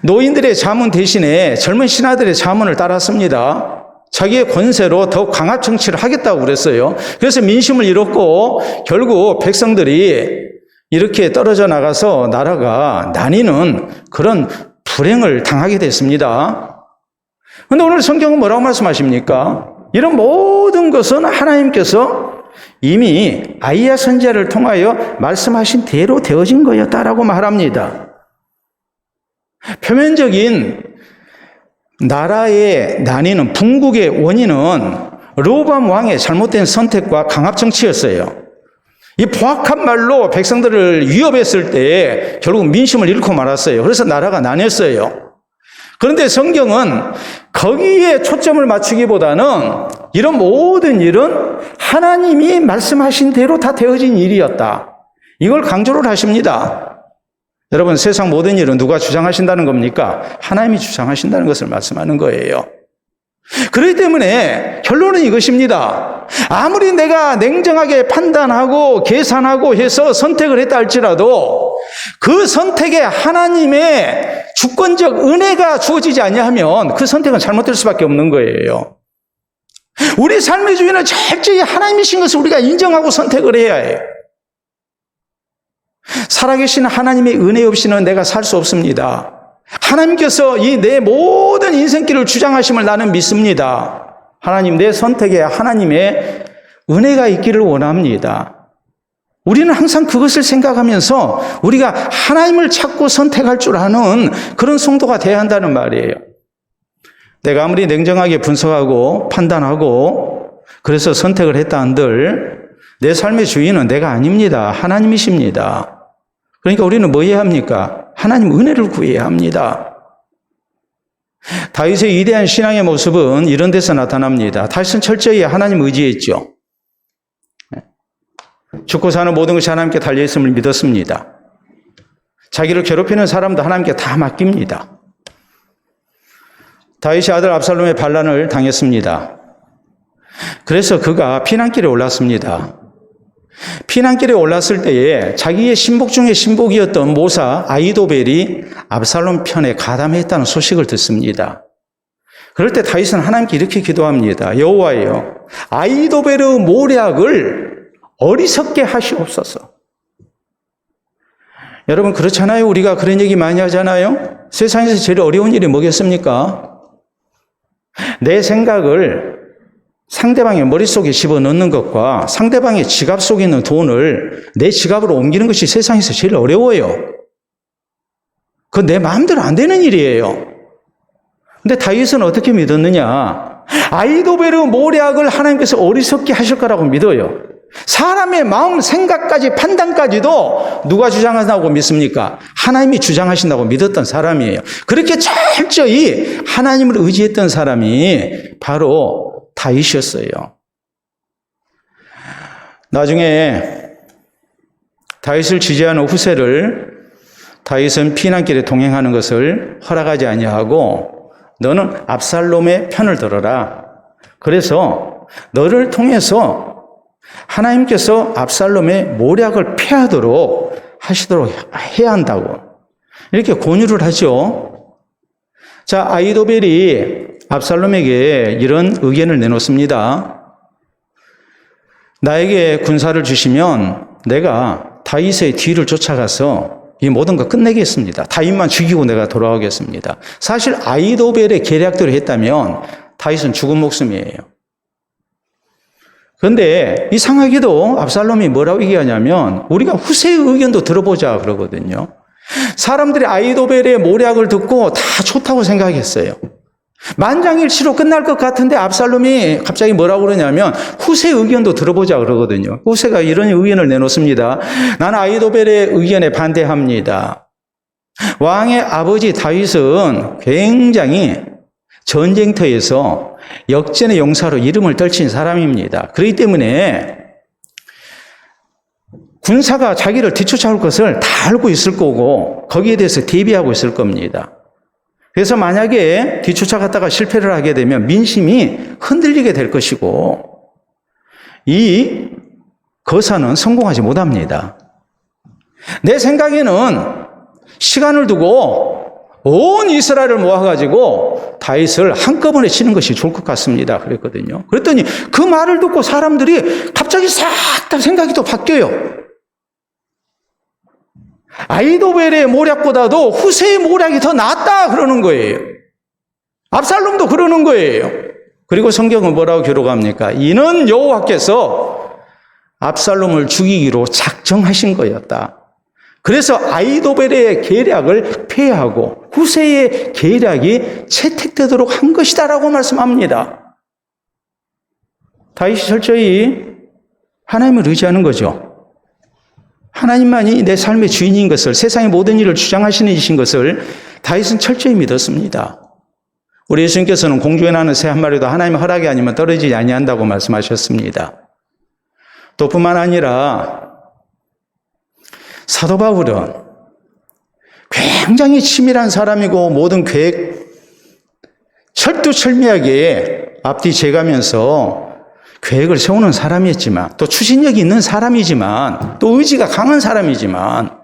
Speaker 1: 노인들의 자문 대신에 젊은 신하들의 자문을 따랐습니다. 자기의 권세로 더욱 강압 정치를 하겠다고 그랬어요. 그래서 민심을 잃었고 결국 백성들이 이렇게 떨어져 나가서 나라가 나뉘는 그런 불행을 당하게 됐습니다. 그런데 오늘 성경은 뭐라고 말씀하십니까? 이런 모든 것은 하나님께서 이미 아이야 선지자를 통하여 말씀하신 대로 되어진 거였다라고 말합니다. 표면적인 나라의 난이는 분국의 원인은 르호보암 왕의 잘못된 선택과 강압 정치였어요. 이 포악한 말로 백성들을 위협했을 때 결국 민심을 잃고 말았어요. 그래서 나라가 나뉘었어요. 그런데 성경은 거기에 초점을 맞추기보다는 이런 모든 일은 하나님이 말씀하신 대로 다 되어진 일이었다. 이걸 강조를 하십니다. 여러분, 세상 모든 일은 누가 주장하신다는 겁니까? 하나님이 주장하신다는 것을 말씀하는 거예요. 그렇기 때문에 결론은 이것입니다. 아무리 내가 냉정하게 판단하고 계산하고 해서 선택을 했다 할지라도 그 선택에 하나님의 주권적 은혜가 주어지지 아니하면 그 선택은 잘못될 수밖에 없는 거예요. 우리 삶의 주인은 철저히 하나님이신 것을 우리가 인정하고 선택을 해야 해요. 살아계신 하나님의 은혜 없이는 내가 살 수 없습니다. 하나님께서 이 내 모든 인생길을 주장하심을 나는 믿습니다. 하나님, 내 선택에 하나님의 은혜가 있기를 원합니다. 우리는 항상 그것을 생각하면서 우리가 하나님을 찾고 선택할 줄 아는 그런 성도가 되어야 한다는 말이에요. 내가 아무리 냉정하게 분석하고 판단하고 그래서 선택을 했다 한들 내 삶의 주인은 내가 아닙니다. 하나님이십니다. 그러니까 우리는 뭐 해야 합니까? 하나님 은혜를 구해야 합니다. 다윗의 위대한 신앙의 모습은 이런 데서 나타납니다. 다윗은 철저히 하나님 의지했죠. 죽고 사는 모든 것이 하나님께 달려있음을 믿었습니다. 자기를 괴롭히는 사람도 하나님께 다 맡깁니다. 다윗이 아들 압살롬의 반란을 당했습니다. 그래서 그가 피난길에 올랐습니다. 피난길에 올랐을 때에 자기의 신복 중에 신복이었던 모사 아히도벨이 압살롬 편에 가담했다는 소식을 듣습니다. 그럴 때 다윗은 하나님께 이렇게 기도합니다. 여호와여, 아히도벨의 모략을 어리석게 하시옵소서. 여러분, 그렇잖아요. 우리가 그런 얘기 많이 하잖아요. 세상에서 제일 어려운 일이 뭐겠습니까? 내 생각을 상대방의 머릿속에 집어넣는 것과 상대방의 지갑 속에 있는 돈을 내 지갑으로 옮기는 것이 세상에서 제일 어려워요. 그건 내 마음대로 안 되는 일이에요. 근데 다윗은 어떻게 믿었느냐? 아히도벨의 모략을 하나님께서 어리석게 하실 거라고 믿어요. 사람의 마음, 생각까지, 판단까지도 누가 주장한다고 믿습니까? 하나님이 주장하신다고 믿었던 사람이에요. 그렇게 철저히 하나님을 의지했던 사람이 바로 다윗이었어요. 나중에 다윗을 지지하는 후세를 다윗은 피난길에 동행하는 것을 허락하지 아니하고 너는 압살롬의 편을 들어라. 그래서 너를 통해서 하나님께서 압살롬의 모략을 피하도록 하시도록 해야 한다고 이렇게 권유를 하죠. 자, 아히도벨이 압살롬에게 이런 의견을 내놓습니다. 나에게 군사를 주시면 내가 다윗의 뒤를 쫓아가서 이 모든 거 끝내겠습니다. 다윗만 죽이고 내가 돌아오겠습니다. 사실 아히도벨의 계략대로 했다면 다윗은 죽은 목숨이에요. 그런데 이상하게도 압살롬이 뭐라고 얘기하냐면 우리가 후세의 의견도 들어보자 그러거든요. 사람들이 아히도벨의 모략을 듣고 다 좋다고 생각했어요. 만장일치로 끝날 것 같은데 압살롬이 갑자기 뭐라고 그러냐면 후세의 의견도 들어보자 그러거든요. 후세가 이런 의견을 내놓습니다. 나는 아히도벨의 의견에 반대합니다. 왕의 아버지 다윗은 굉장히 전쟁터에서 역전의 용사로 이름을 떨친 사람입니다. 그렇기 때문에 군사가 자기를 뒤쫓아올 것을 다 알고 있을 거고 거기에 대해서 대비하고 있을 겁니다. 그래서 만약에 뒤쫓아갔다가 실패를 하게 되면 민심이 흔들리게 될 것이고 이 거사는 성공하지 못합니다. 내 생각에는 시간을 두고 온 이스라엘을 모아가지고 다윗을 한꺼번에 치는 것이 좋을 것 같습니다. 그랬거든요. 그랬더니 그 말을 듣고 사람들이 갑자기 싹 다 생각이 또 바뀌어요. 아히도벨의 모략보다도 후세의 모략이 더 낫다 그러는 거예요. 압살롬도 그러는 거예요. 그리고 성경은 뭐라고 기록합니까? 이는 여호와께서 압살롬을 죽이기로 작정하신 거였다. 그래서 아히도벨의 계략을 폐하고 후세의 계략이 채택되도록 한 것이다라고 말씀합니다. 다윗이 철저히 하나님을 의지하는 거죠. 하나님만이 내 삶의 주인인 것을, 세상의 모든 일을 주장하시는 이신 것을 다윗은 철저히 믿었습니다. 우리 예수님께서는 공중에 나는 새 한 마리도 하나님의 허락이 아니면 떨어지지 아니한다고 말씀하셨습니다. 또 뿐만 아니라 사도 바울은 굉장히 치밀한 사람이고 모든 계획 철두철미하게 앞뒤 재가면서 계획을 세우는 사람이었지만, 또 추진력이 있는 사람이지만, 또 의지가 강한 사람이지만,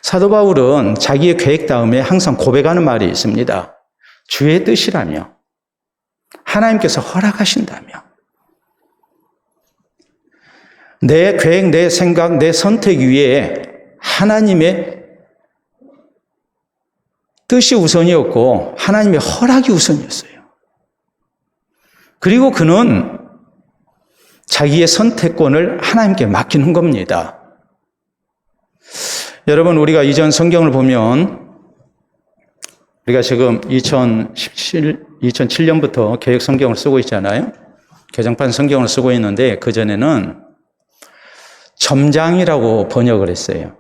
Speaker 1: 사도 바울은 자기의 계획 다음에 항상 고백하는 말이 있습니다. 주의 뜻이라며, 하나님께서 허락하신다며, 내 계획, 내 생각, 내 선택 위에 하나님의 뜻이 우선이었고 하나님의 허락이 우선이었어요. 그리고 그는 자기의 선택권을 하나님께 맡기는 겁니다. 여러분, 우리가 이전 성경을 보면, 우리가 지금 2007년부터 개혁 성경을 쓰고 있잖아요. 개정판 성경을 쓰고 있는데 그전에는 점장이라고 번역을 했어요.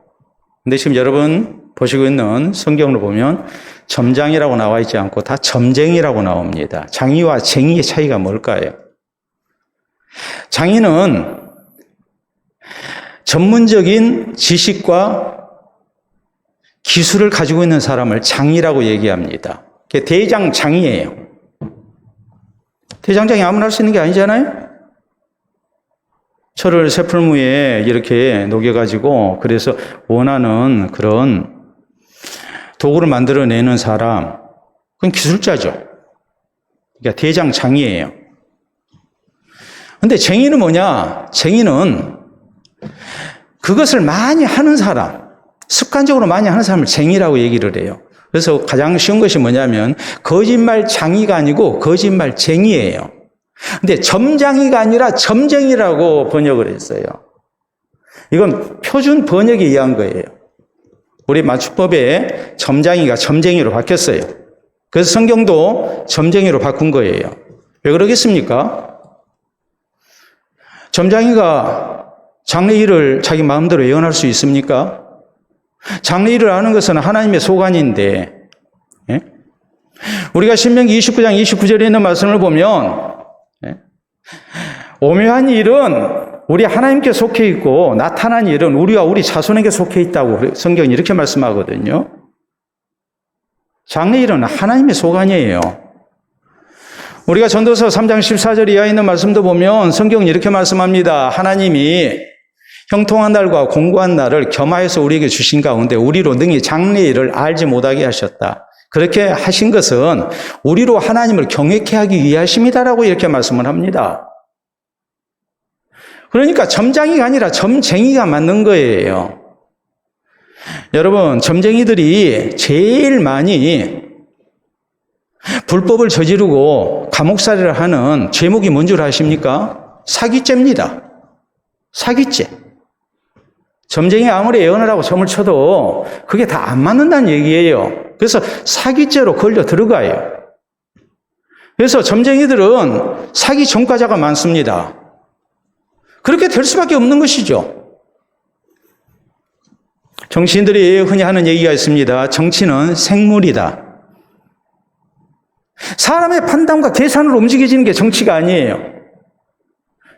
Speaker 1: 근데 지금 여러분 보시고 있는 성경을 보면 점장이라고 나와 있지 않고 다 점쟁이라고 나옵니다. 장이와 쟁이의 차이가 뭘까요? 장인은 전문적인 지식과 기술을 가지고 있는 사람을 장이라고 얘기합니다. 대장장이에요. 대장장이 아무나 할 수 있는 게 아니잖아요. 철을 쇠풀무에 이렇게 녹여가지고 그래서 원하는 그런 도구를 만들어내는 사람, 그건 기술자죠. 그러니까 대장장이에요. 근데 쟁이는 뭐냐? 쟁이는 그것을 많이 하는 사람, 습관적으로 많이 하는 사람을 쟁이라고 얘기를 해요. 그래서 가장 쉬운 것이 뭐냐면 거짓말 장이가 아니고 거짓말 쟁이에요. 근데 점장이가 아니라 점쟁이라고 번역을 했어요. 이건 표준 번역에 의한 거예요. 우리 맞춤법에 점장이가 점쟁이로 바뀌었어요. 그래서 성경도 점쟁이로 바꾼 거예요. 왜 그러겠습니까? 점장이가 장래 일을 자기 마음대로 예언할 수 있습니까? 장래 일을 아는 것은 하나님의 소관인데, 예? 우리가 신명기 29장 29절에 있는 말씀을 보면, 예? 오묘한 일은 우리 하나님께 속해 있고 나타난 일은 우리와 우리 자손에게 속해 있다고 성경이 이렇게 말씀하거든요. 장래 일은 하나님의 소관이에요. 우리가 전도서 3장 14절 이하에 있는 말씀도 보면 성경은 이렇게 말씀합니다. 하나님이 형통한 날과 공고한 날을 겸하여서 우리에게 주신 가운데 우리로 능히 장래 일을 알지 못하게 하셨다. 그렇게 하신 것은 우리로 하나님을 경외케 하기 위하심이다라고 이렇게 말씀을 합니다. 그러니까 점장이가 아니라 점쟁이가 맞는 거예요. 여러분, 점쟁이들이 제일 많이 불법을 저지르고 감옥살이를 하는 죄목이 뭔 줄 아십니까? 사기죄입니다. 사기죄. 점쟁이 아무리 예언을 하고 점을 쳐도 그게 다 안 맞는다는 얘기예요. 그래서 사기죄로 걸려 들어가요. 그래서 점쟁이들은 사기 전과자가 많습니다. 그렇게 될 수밖에 없는 것이죠. 정치인들이 흔히 하는 얘기가 있습니다. 정치는 생물이다. 사람의 판단과 계산으로 움직여지는 게 정치가 아니에요.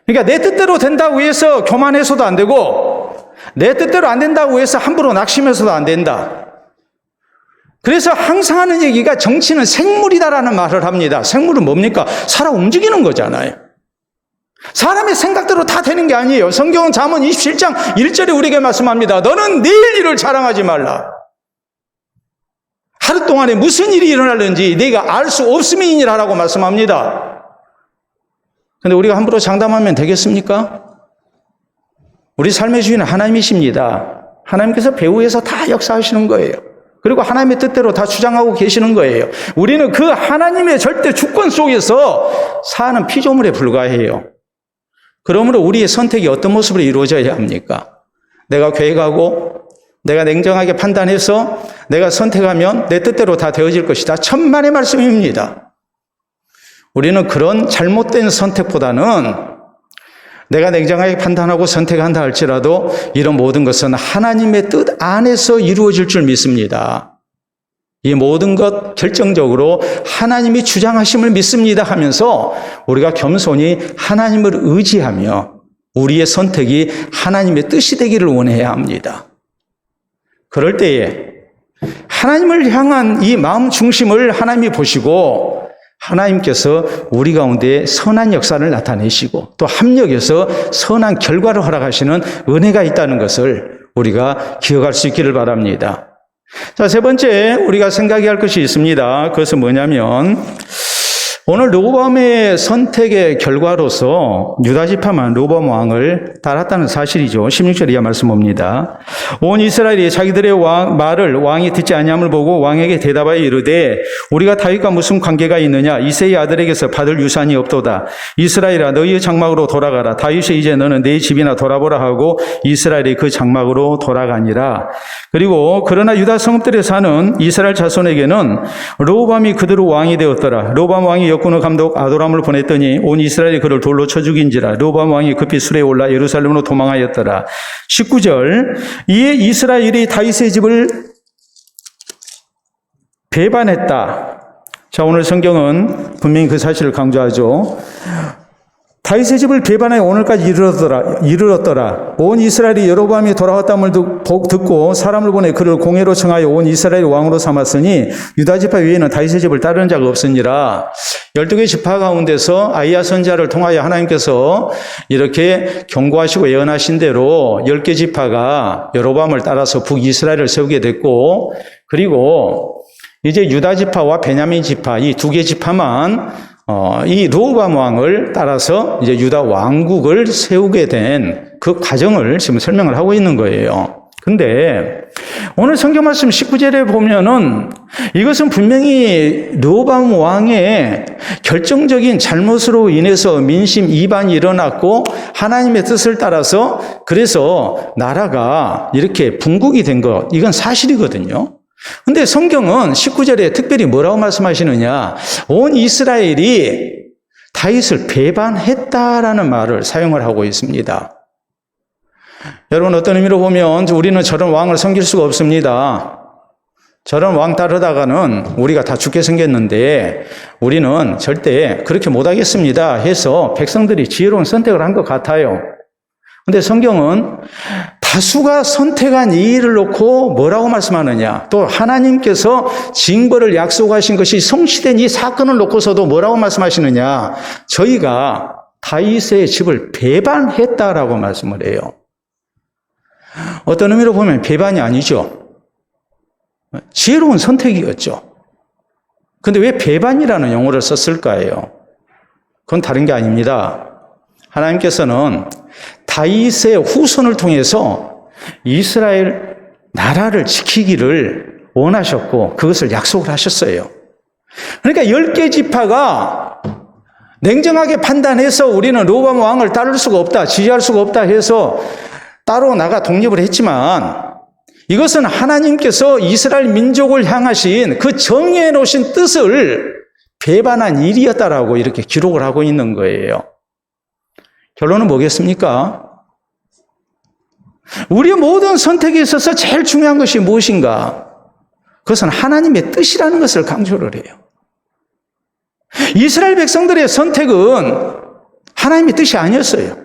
Speaker 1: 그러니까 내 뜻대로 된다고 해서 교만해서도 안 되고 내 뜻대로 안 된다고 해서 함부로 낙심해서도 안 된다. 그래서 항상 하는 얘기가 정치는 생물이다라는 말을 합니다. 생물은 뭡니까? 살아 움직이는 거잖아요. 사람의 생각대로 다 되는 게 아니에요. 성경은 잠언 27장 1절에 우리에게 말씀합니다. 너는 내일 일을 자랑하지 말라. 하루 동안에 무슨 일이 일어날는지 네가 알 수 없음이니라 라고 말씀합니다. 그런데 우리가 함부로 장담하면 되겠습니까? 우리 삶의 주인은 하나님이십니다. 하나님께서 배후에서 다 역사하시는 거예요. 그리고 하나님의 뜻대로 다 주장하고 계시는 거예요. 우리는 그 하나님의 절대 주권 속에서 사는 피조물에 불과해요. 그러므로 우리의 선택이 어떤 모습으로 이루어져야 합니까? 내가 교회 가고 내가 냉정하게 판단해서 내가 선택하면 내 뜻대로 다 되어질 것이다. 천만의 말씀입니다. 우리는 그런 잘못된 선택보다는 내가 냉정하게 판단하고 선택한다 할지라도 이런 모든 것은 하나님의 뜻 안에서 이루어질 줄 믿습니다. 이 모든 것 결정적으로 하나님이 주장하심을 믿습니다 하면서 우리가 겸손히 하나님을 의지하며 우리의 선택이 하나님의 뜻이 되기를 원해야 합니다. 그럴 때에 하나님을 향한 이 마음 중심을 하나님이 보시고 하나님께서 우리 가운데 선한 역사를 나타내시고 또 합력해서 선한 결과를 허락하시는 은혜가 있다는 것을 우리가 기억할 수 있기를 바랍니다. 자, 세 번째 우리가 생각해야 할 것이 있습니다. 그것은 뭐냐면 오늘 르호보암의 선택의 결과로서 유다 지파만 르호보암 왕을 따랐다는 사실이죠. 16절 이하 말씀 봅니다. 온 이스라엘이 자기들의 말을 왕이 듣지 아니함을 보고 왕에게 대답하여 이르되 우리가 다윗과 무슨 관계가 있느냐? 이새의 아들에게서 받을 유산이 없도다. 이스라엘아 너희의 장막으로 돌아가라. 다윗이 이제 너는 내 집이나 돌아보라 하고 이스라엘이 그 장막으로 돌아가니라. 그리고 그러나 유다 성읍들에 사는 이스라엘 자손에게는 르호보암이 그대로 왕이 되었더라. 르호보암 왕이 역군의 감독 아도람을 보냈더니 온 이스라엘이 그를 돌로 쳐 죽인지라. 르호보암 왕이 급히 수레에 올라 예루살렘으로 도망하였더라. 19절 이에 이스라엘이 다윗의 집을 배반했다. 자, 오늘 성경은 분명히 그 사실을 강조하죠. 다윗의 집을 배반하여 오늘까지 이르렀더라. 온 이스라엘이 여로보암이 돌아왔다함을 듣고 사람을 보내 그를 공회로 청하여 온 이스라엘 왕으로 삼았으니 유다 지파 외에는 다윗의 집을 따르는 자가 없으니라. 12개 지파 가운데서 아이야 선지자를 통하여 하나님께서 이렇게 경고하시고 예언하신 대로 10개 지파가 여로보암을 따라서 북이스라엘을 세우게 됐고, 그리고 이제 유다 지파와 베냐민 지파 이 2개 지파만 이 르호보암 왕을 따라서 이제 유다 왕국을 세우게 된 그 과정을 지금 설명을 하고 있는 거예요. 근데 오늘 성경 말씀 19절에 보면은 이것은 분명히 르호보암 왕의 결정적인 잘못으로 인해서 민심 이반이 일어났고 하나님의 뜻을 따라서 그래서 나라가 이렇게 분국이 된 것, 이건 사실이거든요. 근데 성경은 19절에 특별히 뭐라고 말씀하시느냐? 온 이스라엘이 다윗을 배반했다라는 말을 사용을 하고 있습니다. 여러분, 어떤 의미로 보면 우리는 저런 왕을 섬길 수가 없습니다. 저런 왕 따르다가는 우리가 다 죽게 생겼는데 우리는 절대 그렇게 못하겠습니다 해서 백성들이 지혜로운 선택을 한 것 같아요. 근데 성경은 다수가 선택한 이 일을 놓고 뭐라고 말씀하느냐? 또 하나님께서 징벌을 약속하신 것이 성취된 이 사건을 놓고서도 뭐라고 말씀하시느냐? 저희가 다윗의 집을 배반했다라고 말씀을 해요. 어떤 의미로 보면 배반이 아니죠. 지혜로운 선택이었죠. 근데 왜 배반이라는 용어를 썼을까요? 그건 다른 게 아닙니다. 하나님께서는 다윗의 후손을 통해서 이스라엘 나라를 지키기를 원하셨고 그것을 약속을 하셨어요. 그러니까 10개 지파가 냉정하게 판단해서 우리는 르호보암 왕을 따를 수가 없다, 지지할 수가 없다 해서 따로 나가 독립을 했지만 이것은 하나님께서 이스라엘 민족을 향하신 그 정해 놓으신 뜻을 배반한 일이었다라고 이렇게 기록을 하고 있는 거예요. 결론은 뭐겠습니까? 우리의 모든 선택에 있어서 제일 중요한 것이 무엇인가? 그것은 하나님의 뜻이라는 것을 강조를 해요. 이스라엘 백성들의 선택은 하나님의 뜻이 아니었어요.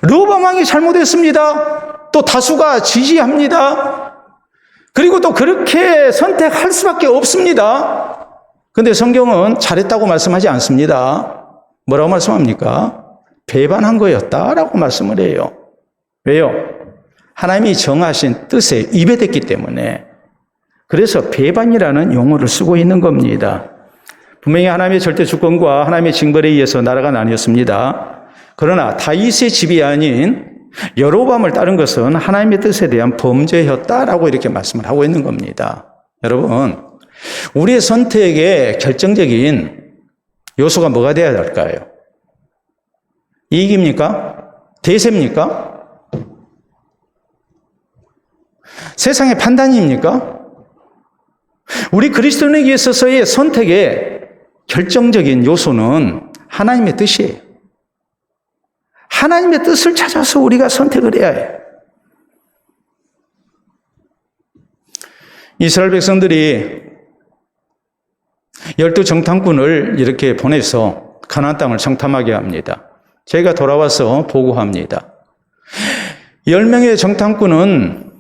Speaker 1: 르호보암 왕이 잘못했습니다. 또 다수가 지지합니다. 그리고 또 그렇게 선택할 수밖에 없습니다. 그런데 성경은 잘했다고 말씀하지 않습니다. 뭐라고 말씀합니까? 배반한 거였다라고 말씀을 해요. 왜요? 하나님이 정하신 뜻에 위배됐기 때문에. 그래서 배반이라는 용어를 쓰고 있는 겁니다. 분명히 하나님의 절대 주권과 하나님의 징벌에 의해서 나라가 나뉘었습니다. 그러나 다윗의 집이 아닌 여로보암을 따른 것은 하나님의 뜻에 대한 범죄였다라고 이렇게 말씀을 하고 있는 겁니다. 여러분, 우리의 선택의 결정적인 요소가 뭐가 되어야 될까요? 이익입니까? 대세입니까? 세상의 판단입니까? 우리 그리스도인에게 있어서의 선택의 결정적인 요소는 하나님의 뜻이에요. 하나님의 뜻을 찾아서 우리가 선택을 해야 해요. 이스라엘 백성들이 12 정탐꾼을 이렇게 보내서 가나안 땅을 정탐하게 합니다. 저희가 돌아와서 보고합니다. 10명의 정탐꾼은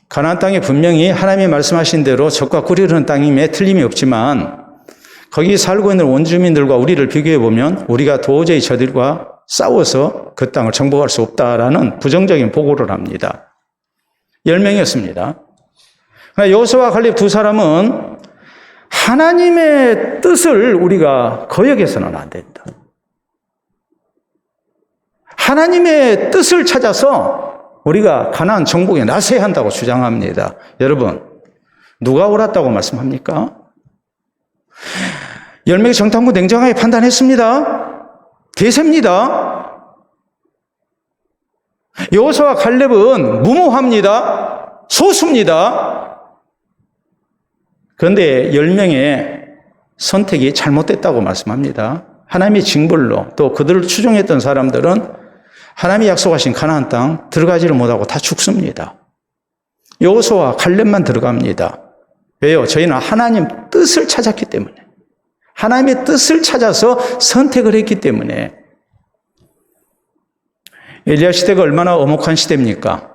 Speaker 1: 가나안 땅이 분명히 하나님이 말씀하신 대로 적과 꿀이 흐르는 땅임에 틀림이 없지만 거기 살고 있는 원주민들과 우리를 비교해 보면 우리가 도저히 저들과 싸워서 그 땅을 정복할 수 없다라는 부정적인 보고를 합니다. 10명이었습니다. 여호수아와 갈렙 두 사람은 하나님의 뜻을 우리가 거역해서는 안 된다. 하나님의 뜻을 찾아서 우리가 가나안 정복에 나서야 한다고 주장합니다. 여러분, 누가 옳았다고 말씀합니까? 10명의 정탐꾼 냉정하게 판단했습니다. 대세입니다. 여호수아와 갈렙은 무모합니다. 소수입니다. 그런데 10명의 선택이 잘못됐다고 말씀합니다. 하나님의 징벌로 또 그들을 추종했던 사람들은 하나님이 약속하신 가나안 땅 들어가지를 못하고 다 죽습니다. 여호수아와 갈렙만 들어갑니다. 왜요? 저희는 하나님 뜻을 찾았기 때문에, 하나님의 뜻을 찾아서 선택을 했기 때문에. 엘리야 시대가 얼마나 엄혹한 시대입니까?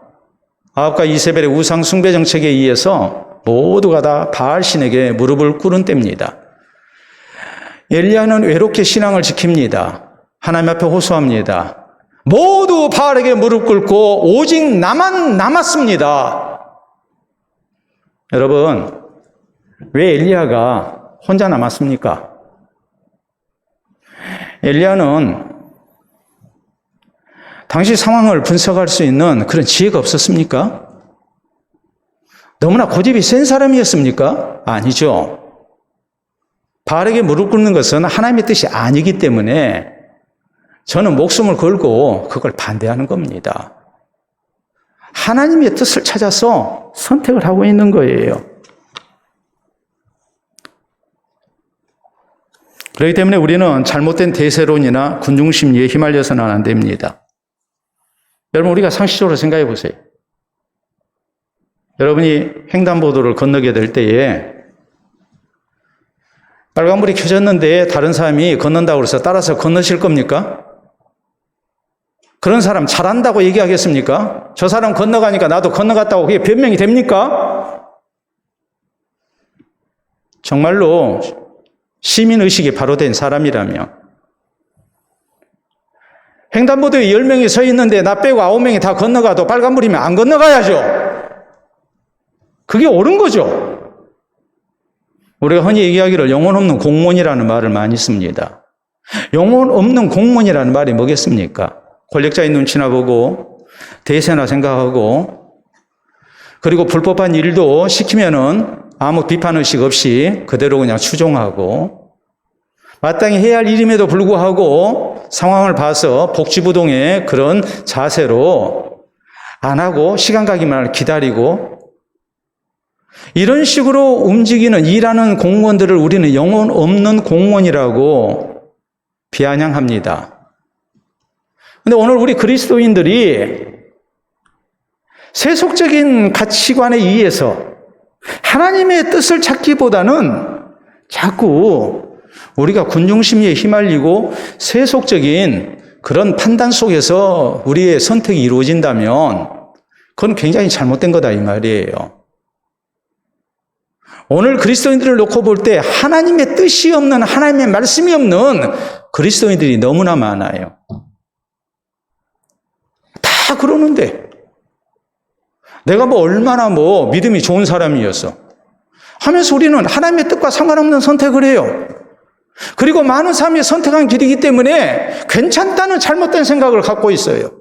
Speaker 1: 아합과 이세벨의 우상 숭배 정책에 의해서 모두가 다 바알 신에게 무릎을 꿇은 때입니다. 엘리야는 외롭게 신앙을 지킵니다. 하나님 앞에 호소합니다. 모두 바알에게 무릎 꿇고 오직 나만 남았습니다. 여러분, 왜 엘리야가 혼자 남았습니까? 엘리야는 당시 상황을 분석할 수 있는 그런 지혜가 없었습니까? 너무나 고집이 센 사람이었습니까? 아니죠. 바알에게 무릎 꿇는 것은 하나님의 뜻이 아니기 때문에 저는 목숨을 걸고 그걸 반대하는 겁니다. 하나님의 뜻을 찾아서 선택을 하고 있는 거예요. 그렇기 때문에 우리는 잘못된 대세론이나 군중심리에 휘말려서는 안 됩니다. 여러분, 우리가 상식적으로 생각해 보세요. 여러분이 횡단보도를 건너게 될 때에 빨간불이 켜졌는데 다른 사람이 건넌다고 해서 따라서 건너실 겁니까? 그런 사람 잘한다고 얘기하겠습니까? 저 사람 건너가니까 나도 건너갔다고 그게 변명이 됩니까? 정말로 시민의식이 바로 된 사람이라면 횡단보도에 10명이 서 있는데 나 빼고 9명이 다 건너가도 빨간불이면 안 건너가야죠. 그게 옳은 거죠. 우리가 흔히 얘기하기를 영혼 없는 공무원이라는 말을 많이 씁니다. 영혼 없는 공무원이라는 말이 뭐겠습니까? 권력자의 눈치나 보고 대세나 생각하고 그리고 불법한 일도 시키면은 아무 비판의식 없이 그대로 그냥 추종하고 마땅히 해야 할 일임에도 불구하고 상황을 봐서 복지부동의 그런 자세로 안 하고 시간 가기만 기다리고 이런 식으로 움직이는 일하는 공무원들을 우리는 영혼 없는 공무원이라고 비아냥합니다. 그런데 오늘 우리 그리스도인들이 세속적인 가치관에 의해서 하나님의 뜻을 찾기보다는 자꾸 우리가 군중심리에 휘말리고 세속적인 그런 판단 속에서 우리의 선택이 이루어진다면 그건 굉장히 잘못된 거다 이 말이에요. 오늘 그리스도인들을 놓고 볼 때 하나님의 뜻이 없는, 하나님의 말씀이 없는 그리스도인들이 너무나 많아요. 다 그러는데 내가 얼마나 믿음이 좋은 사람이었어 하면서 우리는 하나님의 뜻과 상관없는 선택을 해요. 그리고 많은 사람이 선택한 길이기 때문에 괜찮다는 잘못된 생각을 갖고 있어요.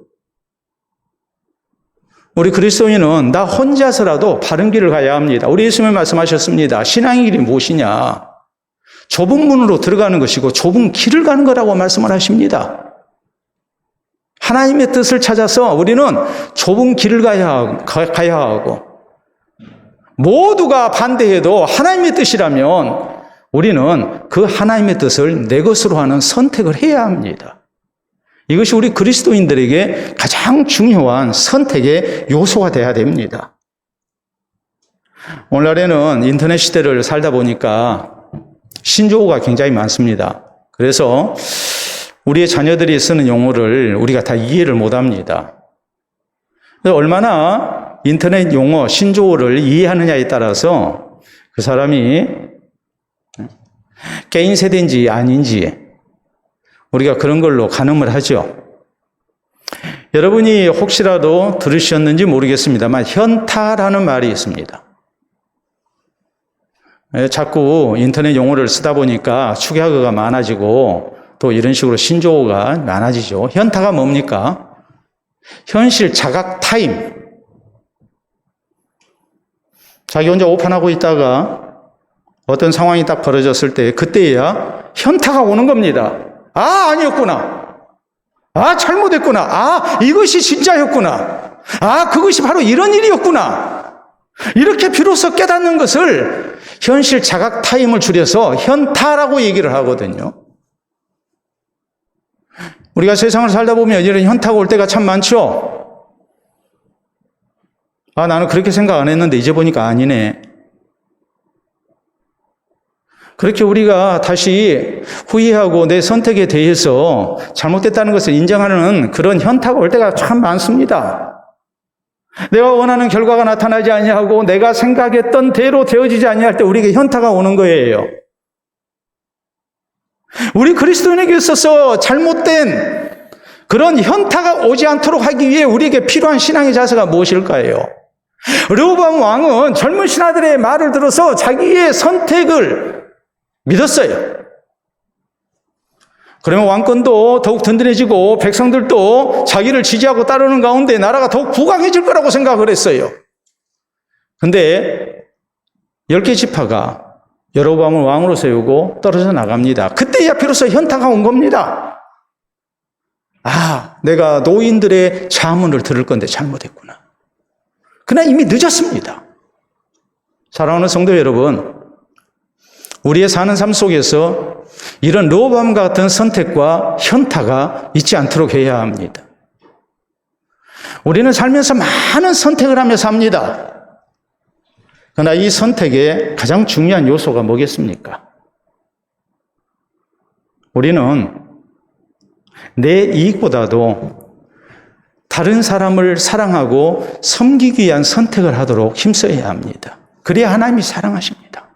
Speaker 1: 우리 그리스도인은 나 혼자서라도 바른 길을 가야 합니다. 우리 예수님이 말씀하셨습니다. 신앙의 길이 무엇이냐? 좁은 문으로 들어가는 것이고 좁은 길을 가는 거라고 말씀을 하십니다. 하나님의 뜻을 찾아서 우리는 좁은 길을 가야 하고 모두가 반대해도 하나님의 뜻이라면 우리는 그 하나님의 뜻을 내 것으로 하는 선택을 해야 합니다. 이것이 우리 그리스도인들에게 가장 중요한 선택의 요소가 되어야 됩니다. 오늘날에는 인터넷 시대를 살다 보니까 신조어가 굉장히 많습니다. 그래서 우리의 자녀들이 쓰는 용어를 우리가 다 이해를 못합니다. 얼마나 인터넷 용어, 신조어를 이해하느냐에 따라서 그 사람이 개인 세대인지 아닌지 우리가 그런 걸로 가늠을 하죠. 여러분이 혹시라도 들으셨는지 모르겠습니다만 현타라는 말이 있습니다. 자꾸 인터넷 용어를 쓰다 보니까 축약어가 많아지고 또 이런 식으로 신조어가 많아지죠. 현타가 뭡니까? 현실 자각 타임. 자기 혼자 오판하고 있다가 어떤 상황이 딱 벌어졌을 때 그때야 현타가 오는 겁니다. 아, 아니었구나. 아, 잘못했구나. 아, 이것이 진짜였구나. 아, 그것이 바로 이런 일이었구나. 이렇게 비로소 깨닫는 것을 현실 자각 타임을 줄여서 현타라고 얘기를 하거든요. 우리가 세상을 살다 보면 이런 현타가 올 때가 참 많죠. 아, 나는 그렇게 생각 안 했는데 이제 보니까 아니네. 그렇게 우리가 다시 후회하고 내 선택에 대해서 잘못됐다는 것을 인정하는 그런 현타가 올 때가 참 많습니다. 내가 원하는 결과가 나타나지 아니하고 내가 생각했던 대로 되어지지 아니할 때 우리에게 현타가 오는 거예요. 우리 그리스도인에게 있어서 잘못된 그런 현타가 오지 않도록 하기 위해 우리에게 필요한 신앙의 자세가 무엇일까요? 르호보암 왕은 젊은 신하들의 말을 들어서 자기의 선택을 믿었어요. 그러면 왕권도 더욱 든든해지고 백성들도 자기를 지지하고 따르는 가운데 나라가 더욱 부강해질 거라고 생각을 했어요. 근데 10개 지파가 여로보암을 왕으로 세우고 떨어져 나갑니다. 그때야 비로소 현타가 온 겁니다. 아, 내가 노인들의 자문을 들을 건데 잘못했구나. 그러나 이미 늦었습니다. 사랑하는 성도 여러분, 우리의 사는 삶 속에서 이런 르호보암과 같은 선택과 현타가 있지 않도록 해야 합니다. 우리는 살면서 많은 선택을 하며 삽니다. 그러나 이 선택의 가장 중요한 요소가 뭐겠습니까? 우리는 내 이익보다도 다른 사람을 사랑하고 섬기기 위한 선택을 하도록 힘써야 합니다. 그래야 하나님이 사랑하십니다.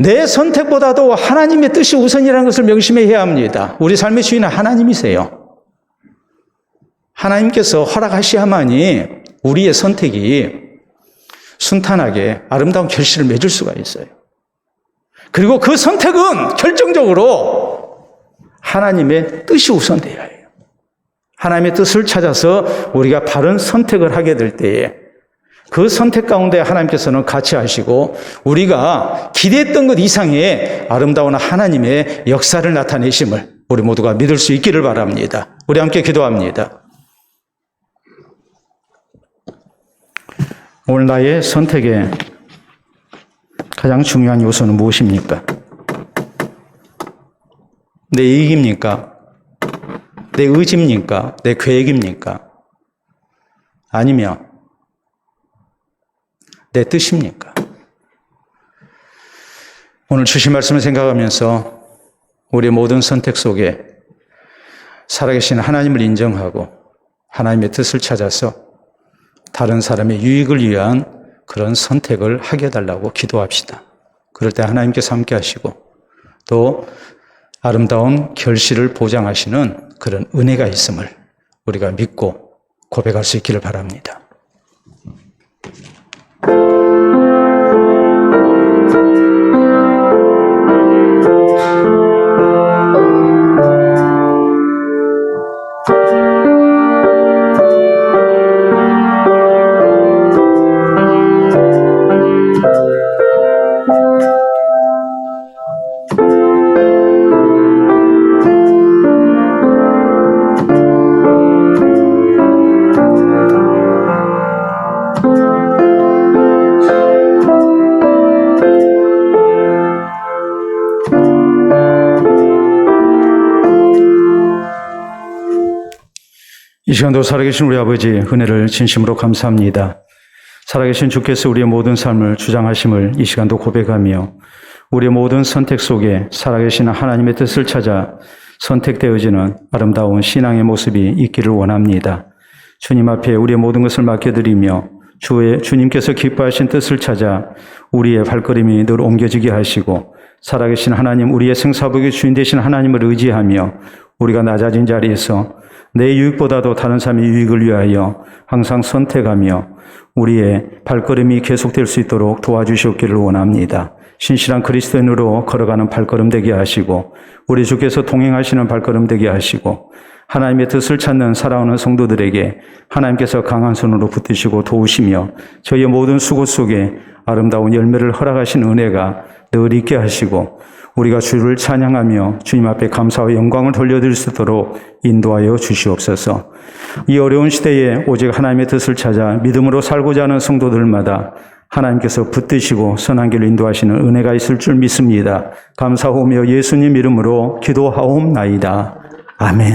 Speaker 1: 내 선택보다도 하나님의 뜻이 우선이라는 것을 명심해야 합니다. 우리 삶의 주인은 하나님이세요. 하나님께서 허락하셔야만이 우리의 선택이 순탄하게 아름다운 결실을 맺을 수가 있어요. 그리고 그 선택은 결정적으로 하나님의 뜻이 우선되어야 해요. 하나님의 뜻을 찾아서 우리가 바른 선택을 하게 될 때에 그 선택 가운데 하나님께서는 같이 하시고 우리가 기대했던 것 이상의 아름다운 하나님의 역사를 나타내심을 우리 모두가 믿을 수 있기를 바랍니다. 우리 함께 기도합니다. 오늘 나의 선택의 가장 중요한 요소는 무엇입니까? 내 이익입니까? 내 의지입니까? 내 계획입니까? 아니면 내 뜻입니까? 오늘 주신 말씀을 생각하면서 우리의 모든 선택 속에 살아계신 하나님을 인정하고 하나님의 뜻을 찾아서 다른 사람의 유익을 위한 그런 선택을 하게 해달라고 기도합시다. 그럴 때 하나님께서 함께 하시고 또 아름다운 결실을 보장하시는 그런 은혜가 있음을 우리가 믿고 고백할 수 있기를 바랍니다. 이 시간도 살아계신 우리 아버지 은혜를 진심으로 감사합니다. 살아계신 주께서 우리의 모든 삶을 주장하심을 이 시간도 고백하며 우리의 모든 선택 속에 살아계신 하나님의 뜻을 찾아 선택되어지는 아름다운 신앙의 모습이 있기를 원합니다. 주님 앞에 우리의 모든 것을 맡겨드리며 주님께서 기뻐하신 뜻을 찾아 우리의 발걸음이 늘 옮겨지게 하시고 살아계신 하나님, 우리의 생사복의 주인 되신 하나님을 의지하며 우리가 낮아진 자리에서 내 유익보다도 다른 사람의 유익을 위하여 항상 선택하며 우리의 발걸음이 계속될 수 있도록 도와주시옵기를 원합니다. 신실한 그리스도인으로 걸어가는 발걸음 되게 하시고 우리 주께서 동행하시는 발걸음 되게 하시고 하나님의 뜻을 찾는 살아오는 성도들에게 하나님께서 강한 손으로 붙드시고 도우시며 저희의 모든 수고 속에 아름다운 열매를 허락하신 은혜가 늘 있게 하시고 우리가 주를 찬양하며 주님 앞에 감사와 영광을 돌려드릴 수 있도록 인도하여 주시옵소서. 이 어려운 시대에 오직 하나님의 뜻을 찾아 믿음으로 살고자 하는 성도들마다 하나님께서 붙드시고 선한 길로 인도하시는 은혜가 있을 줄 믿습니다. 감사하며 예수님 이름으로 기도하옵나이다. 아멘.